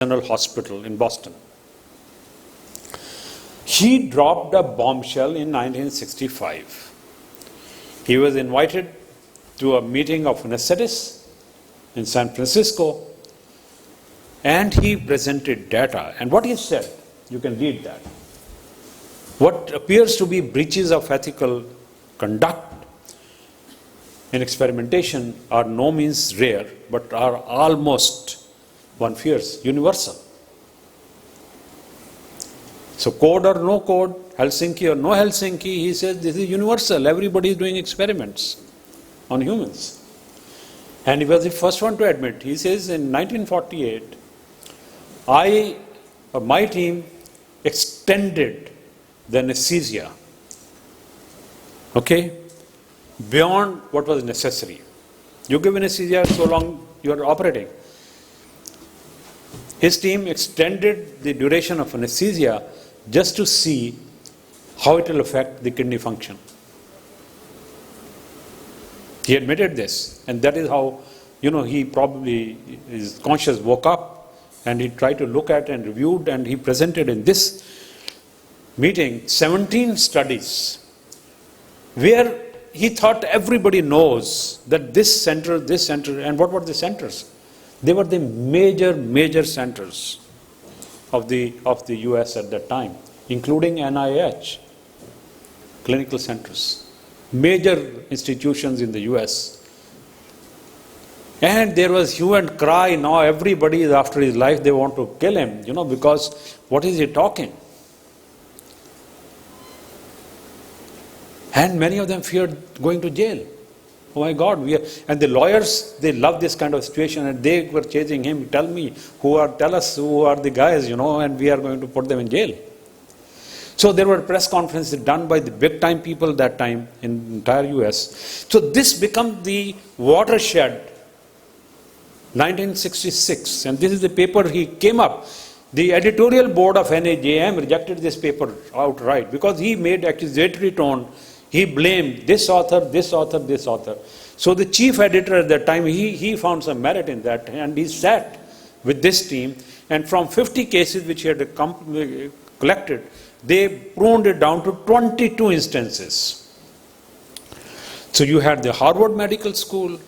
General Hospital in Boston. He dropped a bombshell in 1965. He was invited to a meeting of anesthetists in San Francisco, and he presented data. And what he said, you can read that. What appears to be breaches of ethical conduct in experimentation are no means rare, but are almost, one fears, universal. So code or no code, Helsinki or no Helsinki, he says this is universal. Everybody is doing experiments on humans. And he was the first one to admit. He says in 1948, my team extended the anesthesia, beyond what was necessary. You give anesthesia so long you are operating. His team extended the duration of anesthesia just to see how it will affect the kidney function. He admitted this, and that is how, he probably, his conscience woke up, and he tried to look at and reviewed, and he presented in this meeting 17 studies where he thought everybody knows that this center, and what were the centers? They were the major centers of the US at that time, including NIH, clinical centers, major institutions in the US. And there was hue and cry, now everybody is after his life, they want to kill him, because what is he talking? And many of them feared going to jail. Oh my God, and the lawyers, they love this kind of situation, and they were chasing him, tell us who are the guys, and we are going to put them in jail. So there were press conferences done by the big time people that time in the entire US. So this became the watershed, 1966, and this is the paper he came up. The editorial board of NAJM rejected this paper outright because he made accusatory tone. He blamed this author, this author, this author. So the chief editor at that time, he found some merit in that, and he sat with this team, and from 50 cases which he had collected, they pruned it down to 22 instances. So you had the Harvard Medical School,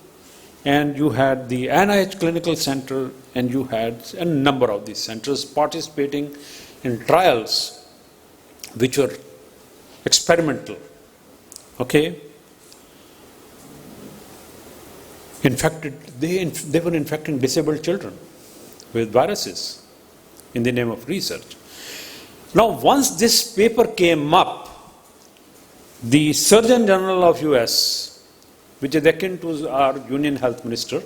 and you had the NIH Clinical Center, and you had a number of these centers participating in trials which were experimental. They were infecting disabled children with viruses in the name of research. Now, once this paper came up, the Surgeon General of US, which is akin to our Union Health Minister,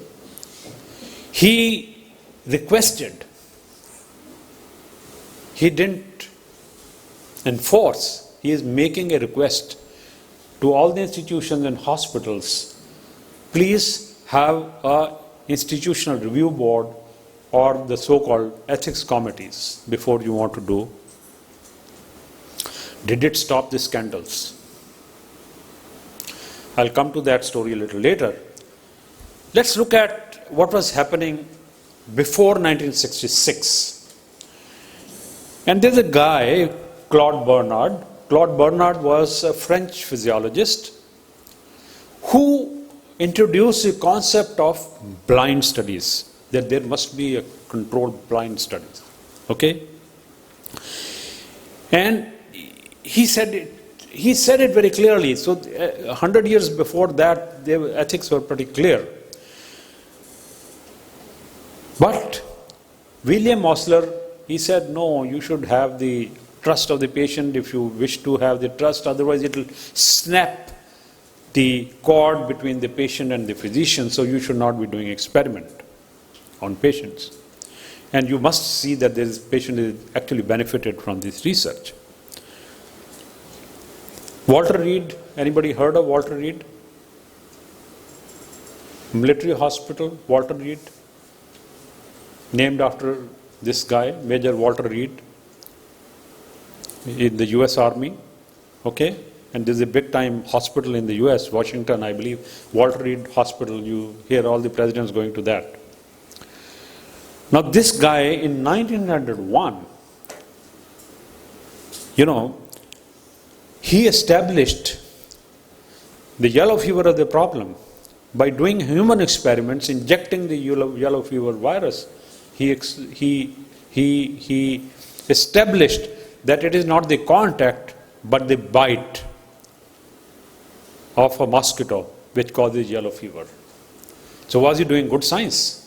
he requested, he didn't enforce, he is making a request to all the institutions and hospitals, please have an institutional review board or the so-called ethics committees before you want to do. Did it stop the scandals? I'll come to that story a little later. Let's look at what was happening before 1966. And there's a guy, Claude Bernard. Claude Bernard was a French physiologist who introduced the concept of blind studies, that there must be a controlled blind studies. And he said it very clearly. So 100 years before that, the ethics were pretty clear. But William Osler, he said, no, you should have the trust of the patient if you wish to have the trust, otherwise it will snap the cord between the patient and the physician, so you should not be doing experiment on patients. And you must see that this patient is actually benefited from this research. Walter Reed, anybody heard of Walter Reed? Military Hospital, Walter Reed, named after this guy, Major Walter Reed, in the US Army, and there's a big time hospital in the US, Washington, I believe, Walter Reed Hospital, you hear all the presidents going to that. Now this guy in 1901, he established the yellow fever as the problem by doing human experiments, injecting the yellow fever virus. He established that it is not the contact but the bite of a mosquito which causes yellow fever. So was he doing good science?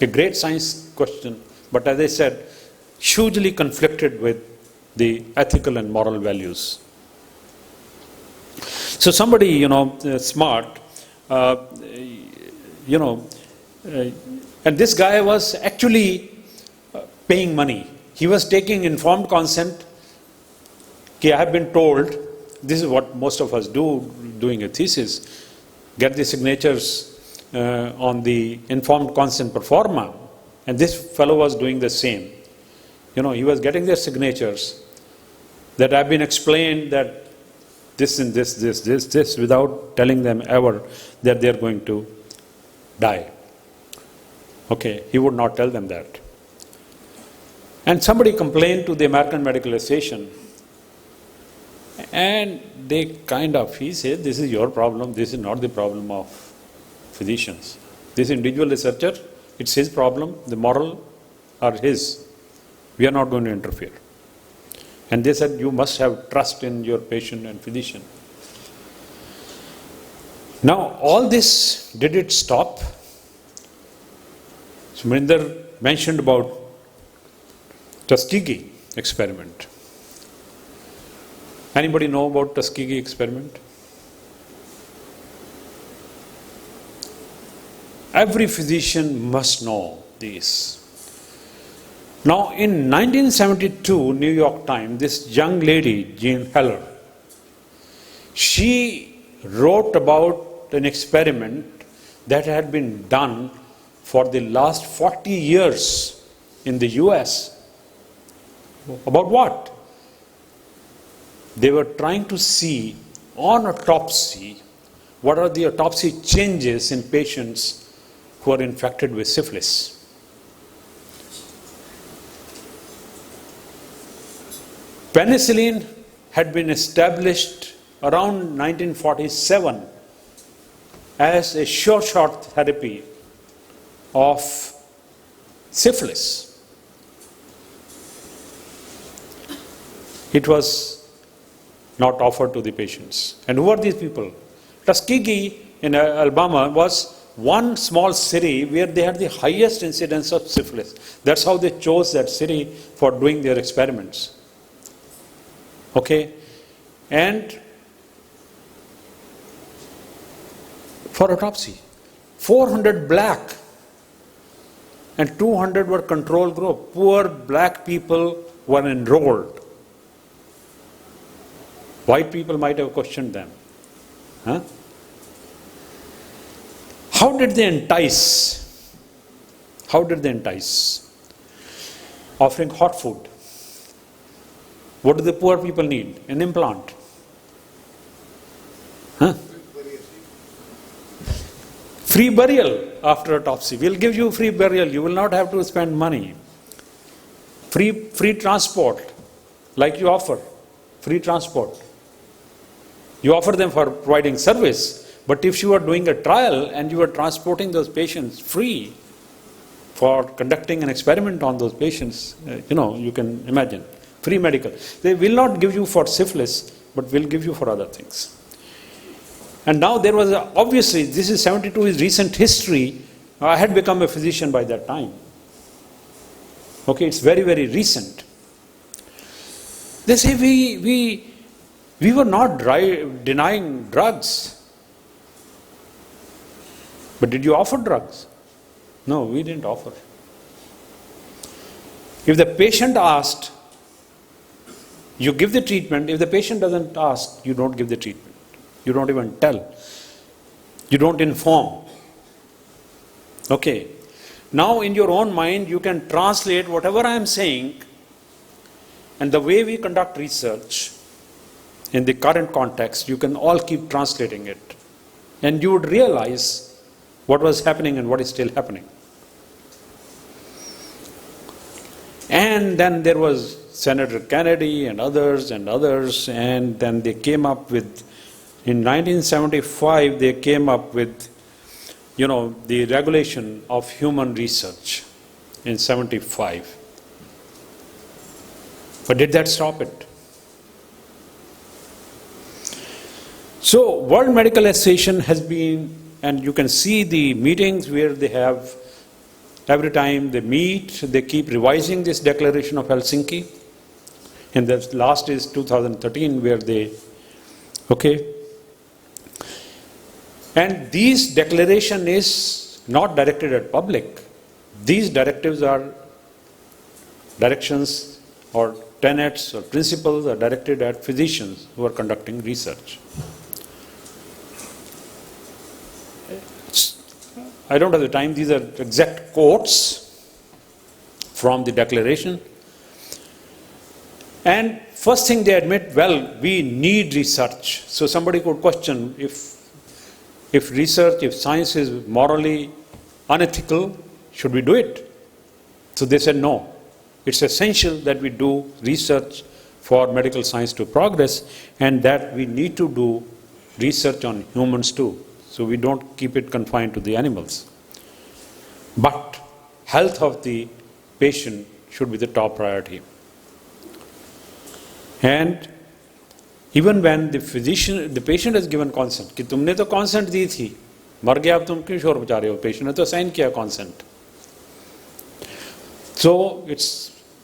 A great science question, but as I said, hugely conflicted with the ethical and moral values. So somebody, smart, and this guy was actually paying money. He was taking informed consent. I have been told, this is what most of us do doing a thesis, get the signatures on the informed consent pro forma, and this fellow was doing the same. He was getting their signatures that have been explained that this and this, without telling them ever that they are going to die. Okay, he would not tell them that. And somebody complained to the American Medical Association, and he said, this is your problem, this is not the problem of physicians. This individual researcher, it's his problem, the moral are his. We are not going to interfere. And they said, you must have trust in your patient and physician. Now, all this, did it stop? Surinder mentioned about Tuskegee experiment. Anybody know about Tuskegee experiment? Every physician must know this. Now, in 1972, New York Times, this young lady, Jean Heller, she wrote about an experiment that had been done for the last 40 years in the US. About what? They were trying to see on autopsy what are the autopsy changes in patients who are infected with syphilis. Penicillin had been established around 1947 as a short therapy of syphilis. It was not offered to the patients. And who are these people? Tuskegee in Alabama was one small city where they had the highest incidence of syphilis. That's how they chose that city for doing their experiments. Okay, and for autopsy, 400 black and 200 were control group. Poor black people were enrolled. White people might have questioned them. Huh? How did they entice? How did they entice? Offering hot food. What do the poor people need? An implant. Huh? Free burial after autopsy. We'll give you free burial. You will not have to spend money. Free transport, like you offer. Free transport. You offer them for providing service, but if you are doing a trial and you are transporting those patients free for conducting an experiment on those patients, you can imagine. Free medical. They will not give you for syphilis, but will give you for other things. And now there was, obviously, this is 72 is recent history. I had become a physician by that time. Okay, it's very, very recent. They say we were not denying drugs. But did you offer drugs? No, we didn't offer. If the patient asked, you give the treatment. If the patient doesn't ask, you don't give the treatment. You don't even tell. You don't inform. Okay. Now in your own mind, you can translate whatever I am saying, and the way we conduct research in the current context, you can all keep translating it. And you would realize what was happening and what is still happening. And then there was Senator Kennedy and others, and then they came up with, in 1975, they came up with, the regulation of human research in 75. But did that stop it? So World Medical Association has been, and you can see the meetings where they have, every time they meet, they keep revising this Declaration of Helsinki. And the last is 2013 where they, And this declaration is not directed at public. These directives are directions or tenets or principles are directed at physicians who are conducting research. I don't have the time, these are exact quotes from the declaration. And first thing they admit, well, we need research. So somebody could question if research, if science is morally unethical, should we do it? So they said no. It's essential that we do research for medical science to progress, and that we need to do research on humans too. So we don't keep it confined to the animals. But health of the patient should be the top priority. And even when the patient has given consent, कि तुमने तो consent दी थी, मर गया अब तुम क्यों शोर मचा रहे हो? Patient ने तो sign किया consent. So it's